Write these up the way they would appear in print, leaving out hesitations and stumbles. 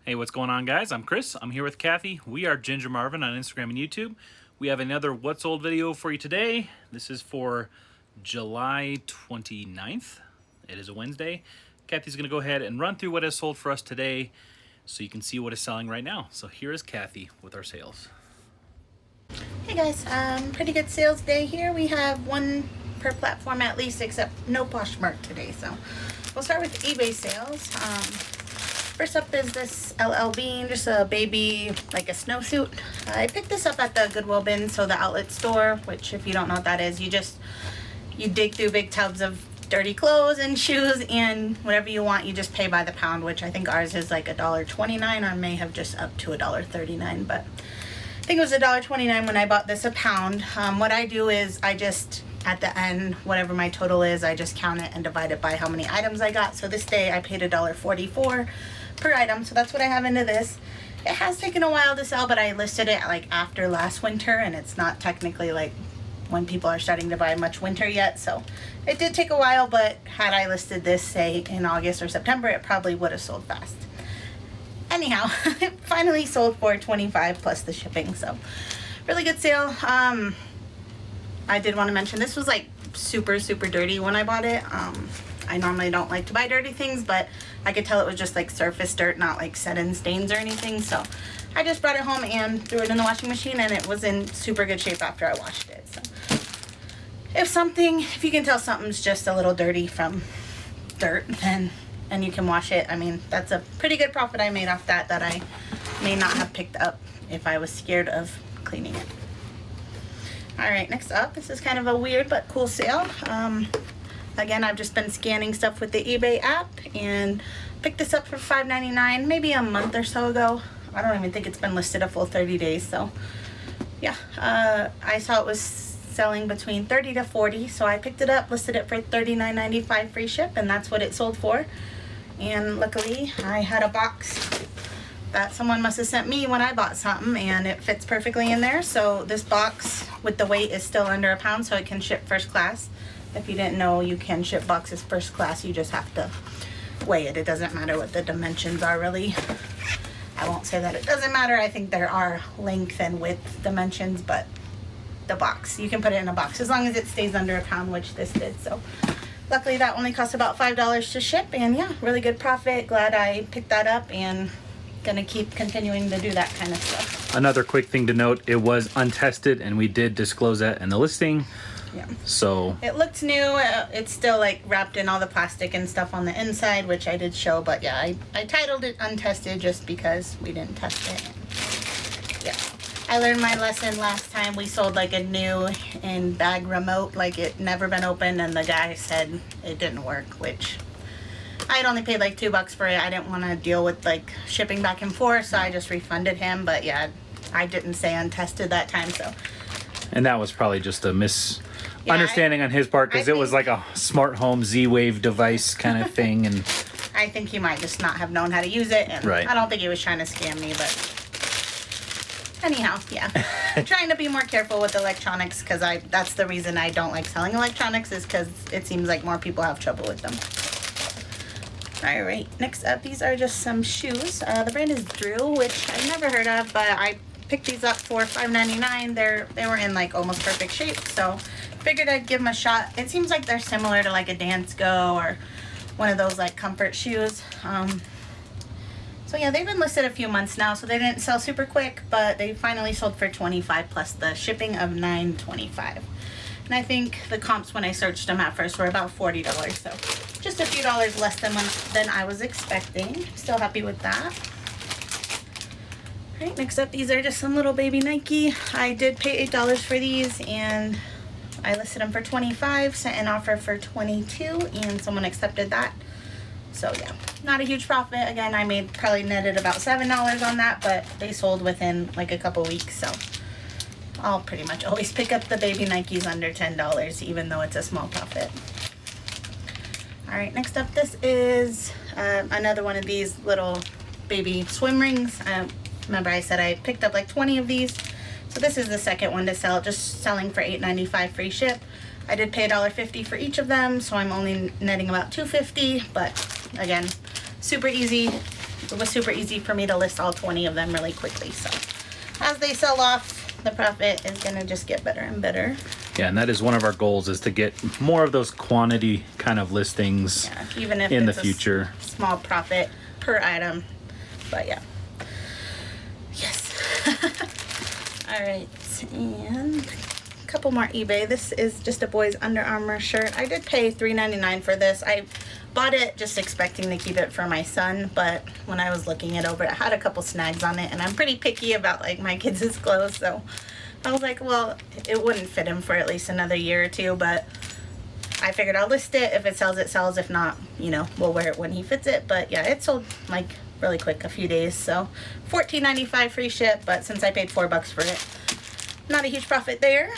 Hey, what's going on, guys? I'm Chris. I'm here with Kathy. We are Ginger Marvin on Instagram and YouTube. We have another What's Old video for you today. This is for July 29th. It is a Wednesday. Kathy's going to go ahead and run through what has sold for us today so you can see what is selling right now. So here is Kathy with our sales. Hey guys, pretty good sales day here. We have one per platform at least, except no Poshmark today. So we'll start with eBay sales. First up is this LL Bean, just a baby, like a snowsuit. I picked this up at the Goodwill bin, so the outlet store, which if you don't know what that is, you dig through big tubs of dirty clothes and shoes and whatever you want, you just pay by the pound, which I think ours is like $1.29 or may have just up to $1.39, but I think it was $1.29 when I bought this a pound. What I do is I just, at the end, whatever my total is, I just count it and divide it by how many items I got. So this day I paid $1.44 per item, so that's what I have into this. It has taken a while to sell, but I listed it like after last winter, and it's not technically like when people are starting to buy much winter yet, so it did take a while, but had I listed this say in August or September, it probably would have sold fast. Anyhow, it finally sold for $25 plus the shipping, so really good sale. I did want to mention this was like super dirty when I bought it. I normally don't like to buy dirty things, but I could tell it was just like surface dirt, not like set in stains or anything, so I just brought it home and threw it in the washing machine, and it was in super good shape after I washed it. So if you can tell something's just a little dirty from dirt, then and you can wash it, I mean, that's a pretty good profit I made off that I may not have picked up if I was scared of cleaning it. Alright, next up, this is kind of a weird but cool sale. Again, I've just been scanning stuff with the eBay app and picked this up for $5.99 maybe a month or so ago. I don't even think it's been listed a full 30 days, so yeah. I saw it was selling between 30 to 40, so I picked it up, listed it for $39.95 free ship, and that's what it sold for. And luckily I had a box that someone must have sent me when I bought something, and it fits perfectly in there. So this box with the weight is still under a pound, so it can ship first class. If you didn't know, you can ship boxes first class, you just have to weigh it. It doesn't matter what the dimensions are, really. I won't say that it doesn't matter. I think there are length and width dimensions, but the box, you can put it in a box as long as it stays under a pound, which this did. So luckily that only cost about $5 to ship, and yeah, really good profit. Glad I picked that up and gonna keep continuing to do that kind of stuff. Another quick thing to note, it was untested and we did disclose that in the listing. Yeah. So it looked new. It's still like wrapped in all the plastic and stuff on the inside, which I did show, but yeah, I titled it untested just because we didn't test it. Yeah. I learned my lesson last time. We sold like a new in bag remote, like it never been opened, and the guy said it didn't work, which I had only paid like $2 for it. I didn't want to deal with like shipping back and forth, so I just refunded him. But yeah, I didn't say untested that time, so. And that was probably just a misunderstanding on his part, because it was like a smart home Z-Wave device kind of thing, and I think he might just not have known how to use it, and right. I don't think he was trying to scam me, but anyhow, yeah. I'm trying to be more careful with electronics, because that's the reason I don't like selling electronics, is because it seems like more people have trouble with them. Alright, next up, these are just some shoes. The brand is Drew, which I've never heard of, but I picked these up for $5.99. They were in like almost perfect shape, so figured I'd give them a shot. It seems like they're similar to like a Dance Go or one of those like comfort shoes. So yeah, they've been listed a few months now, so they didn't sell super quick, but they finally sold for $25 plus the shipping of $9.25. And I think the comps when I searched them at first were about $40, so just a few dollars less than I was expecting. Still happy with that. Alright, next up, these are just some little baby Nike. I did pay $8 for these, and I listed them for $25, sent an offer for $22, and someone accepted that. So yeah, not a huge profit. Again, I probably netted about $7 on that, but they sold within like a couple weeks, so I'll pretty much always pick up the baby Nikes under $10, even though it's a small profit. Alright, next up, this is another one of these little baby swim rings. Remember I said I picked up like 20 of these, so this is the second one to sell, just selling for $8.95 free ship. I did pay $1.50 for each of them, so I'm only netting about $2.50, but again, super easy. it was super easy for me to list all 20 of them really quickly. So as they sell off, the profit is gonna just get better and better. Yeah, and that is one of our goals, is to get more of those quantity kind of listings, even if in it's the future. A small profit per item, but yeah. Yes. All right, and a couple more eBay. This is just a boy's Under Armour shirt. I did pay $3.99 for this. I bought it just expecting to keep it for my son, but when I was looking it over, it had a couple snags on it, and I'm pretty picky about like my kids' clothes, so I was like, well, it wouldn't fit him for at least another year or two, but I figured I'll list it. If it sells, it sells. If not, you know, we'll wear it when he fits it. But yeah, it sold like really quick, a few days. So $14.95 free ship, but since I paid $4 for it, not a huge profit there.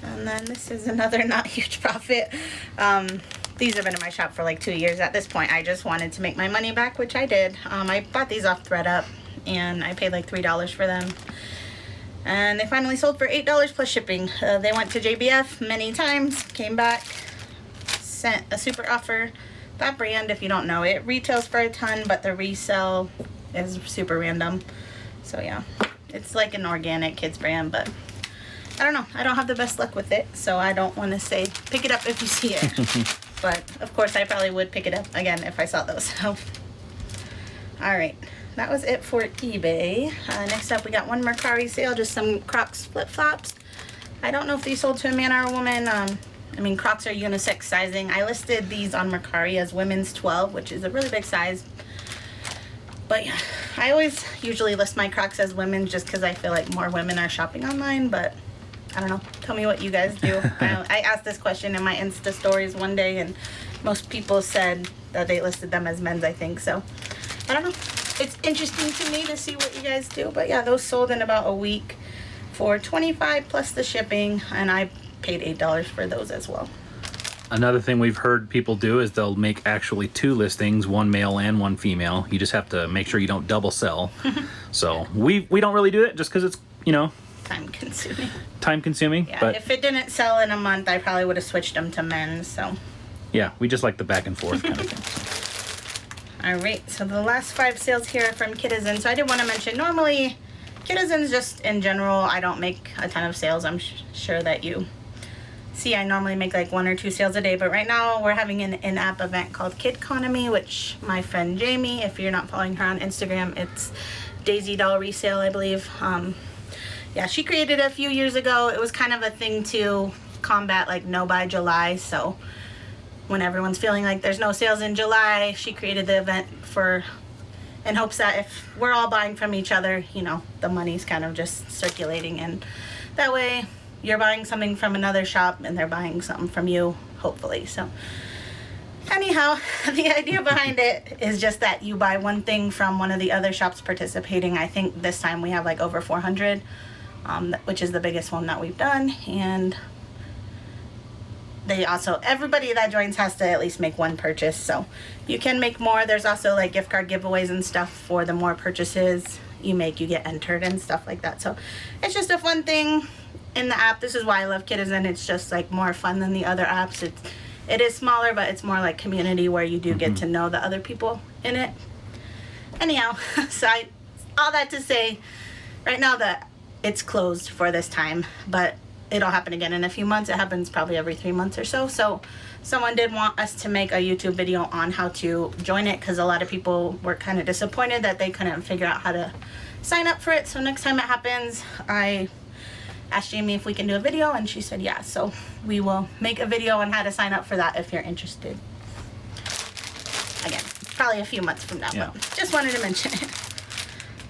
And then this is another not huge profit. These have been in my shop for like 2 years at this point. I just wanted to make my money back, which I did. I bought these off ThredUp, and I paid like $3 for them. And they finally sold for $8 plus shipping. They went to JBF many times, came back, sent a super offer. That brand, if you don't know, it retails for a ton, but the resell is super random. So yeah, it's like an organic kids brand, but I don't know. I don't have the best luck with it, so I don't want to say pick it up if you see it. But of course, I probably would pick it up again if I saw those. So, all right. That was it for eBay. Next up, we got one Mercari sale, just some Crocs Flip-Flops. I don't know if these sold to a man or a woman. I mean, Crocs are unisex sizing. I listed these on Mercari as women's 12, which is a really big size. But yeah, I always usually list my Crocs as women just because I feel like more women are shopping online, but I don't know. Tell me what you guys do. I asked this question in my Insta stories one day, and most people said that they listed them as men's, I think. So, I don't know. It's interesting to me to see what you guys do. But yeah, those sold in about a week for $25 plus the shipping, and I paid $8 for those as well. Another thing we've heard people do is they'll make actually 2 listings, one male and one female. You just have to make sure you don't double sell. So we don't really do it just because it's, you know, time consuming. Yeah, but if it didn't sell in a month, I probably would have switched them to men's. So yeah, we just like the back and forth kind of thing. All right, so the last 5 sales here are from Kitizen. So I did want to mention, normally Kitizen's just in general, I don't make a ton of sales. I'm sure that you see I normally make like 1 or 2 sales a day, but right now we're having an in-app event called Kid Economy, which my friend Jamie, if you're not following her on Instagram, it's Daisy Doll Resale, I believe. Yeah, she created it a few years ago. It was kind of a thing to combat like no buy July, so when everyone's feeling like there's no sales in July, she created the event in hopes that if we're all buying from each other, you know, the money's kind of just circulating, and that way you're buying something from another shop and they're buying something from you, hopefully. So anyhow, the idea behind it is just that you buy one thing from one of the other shops participating. I think this time we have like over 400, which is the biggest one that we've done, and they also, everybody that joins has to at least make 1 purchase, so you can make more. There's also like gift card giveaways and stuff for the more purchases you make, you get entered and stuff like that. So it's just a fun thing in the app. This is why I love Kitizen. It's just like more fun than the other apps. It is smaller, but it's more like community where you do get to know the other people in it. Anyhow, so all that to say, right now that it's closed for this time, but it'll happen again in a few months. It happens probably every 3 months or so. So someone did want us to make a YouTube video on how to join it, because a lot of people were kind of disappointed that they couldn't figure out how to sign up for it. So next time it happens, I asked Jamie if we can do a video, and she said yeah. So we will make a video on how to sign up for that if you're interested. Again, probably a few months from now, Yeah. but just wanted to mention it.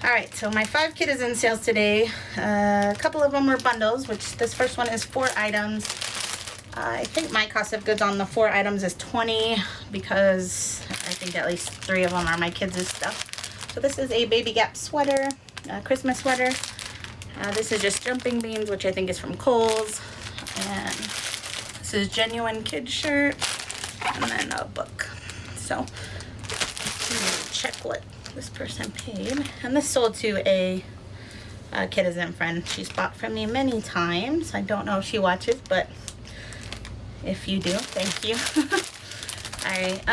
All right, so my 5 Kitizen sales today. A couple of them were bundles, which this first one is 4 items. I think my cost of goods on the 4 items is $20, because I think at least 3 of them are my kids' stuff. So this is a Baby Gap sweater, a Christmas sweater. This is just Jumping Beans, which I think is from Kohl's. And this is Genuine Kid Shirt, and then a book. So check what this person paid. And this sold to a Kitizen friend. She's bought from me many times. I don't know if she watches, but if you do, thank you. Alright,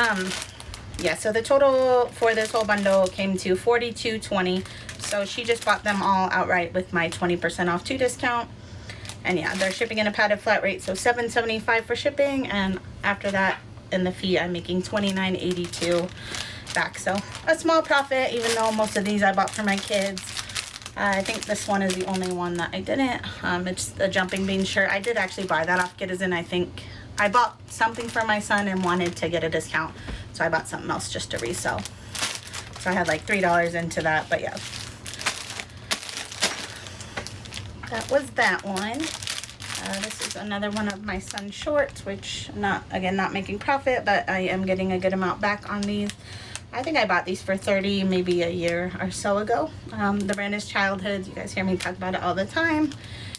yeah, so the total for this whole bundle came to $42.20. So she just bought them all outright with my 20% off 2 discount. And yeah, they're shipping in a padded flat rate, so $7.75 for shipping, and after that in the fee I'm making $29.82 back. So a small profit, even though most of these I bought for my kids. I think this one is the only one that I didn't. It's the jumping bean shirt. I did actually buy that off Citizen. I think I bought something for my son and wanted to get a discount, so I bought something else just to resell. So I had like $3 into that, but yeah. That was that one. This is another one of my son's shorts, which not making profit, but I am getting a good amount back on these. I think I bought these for $30 maybe a year or so ago. The brand is Childhood. You guys hear me talk about it all the time.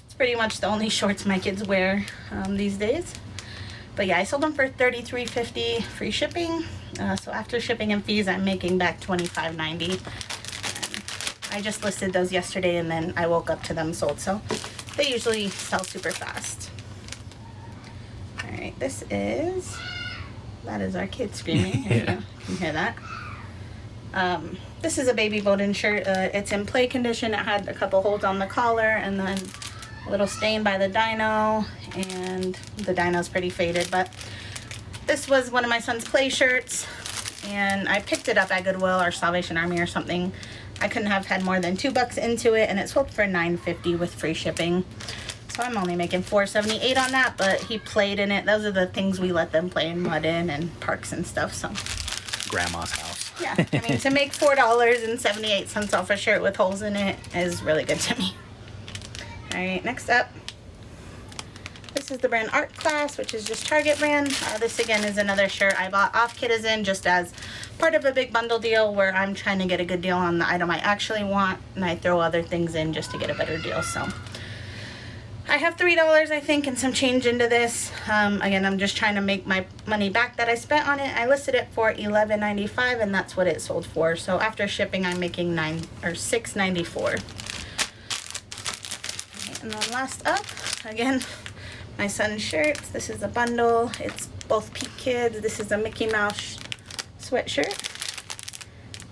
It's pretty much the only shorts my kids wear these days. But yeah, I sold them for $33.50 free shipping. So after shipping and fees, I'm making back $25.90. I just listed those yesterday and then I woke up to them sold, so they usually sell super fast. Alright, that is our kid screaming. Yeah. You can hear that. This is a baby Bowden shirt. It's in play condition. It had a couple holes on the collar and then a little stain by the dyno, and the dyno's pretty faded, but this was one of my son's play shirts and I picked it up at Goodwill or Salvation Army or something. I couldn't have had more than $2 into it, and it sold for $9.50 with free shipping. So I'm only making $4.78 on that, but he played in it. Those are the things we let them play in mud in and parks and stuff. So Grandma's house. yeah, I mean, to make $4.78 off a shirt with holes in it is really good to me. All right, next up. This is the brand Art Class, which is just Target brand. This again is another shirt I bought off Citizen just as part of a big bundle deal where I'm trying to get a good deal on the item I actually want, and I throw other things in just to get a better deal. So I have $3 I think and some change into this. Again, I'm just trying to make my money back that I spent on it. I listed it for $11.95 and that's what it sold for. So after shipping I'm making $6.94. And then last up, again, my son's shirts. This is a bundle. It's both Peak Kids. This is a Mickey Mouse sweatshirt.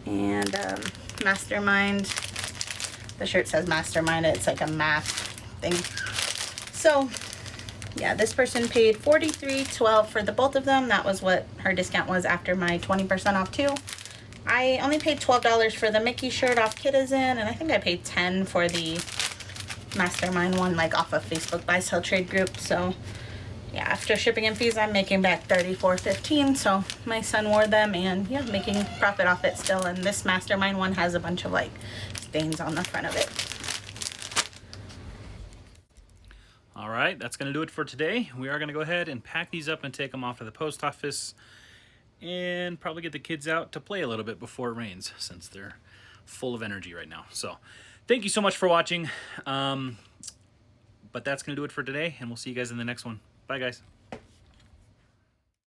And Mastermind. The shirt says Mastermind. It's like a math thing. So, yeah, this person paid $43.12 for the both of them. That was what her discount was after my 20% off too. I only paid $12 for the Mickey shirt off Citizen, and I think I paid $10 for the Mastermind one, like off of Facebook Buy Sell Trade group. So yeah, after shipping and fees I'm making back $34.15. So my son wore them and yeah, making profit off it still. And this Mastermind one has a bunch of like stains on the front of it. All right, that's going to do it for today. We are going to go ahead and pack these up and take them off to the post office and probably get the kids out to play a little bit before it rains, since they're full of energy right now. So thank you so much for watching. But that's going to do it for today, and we'll see you guys in the next one. Bye, guys.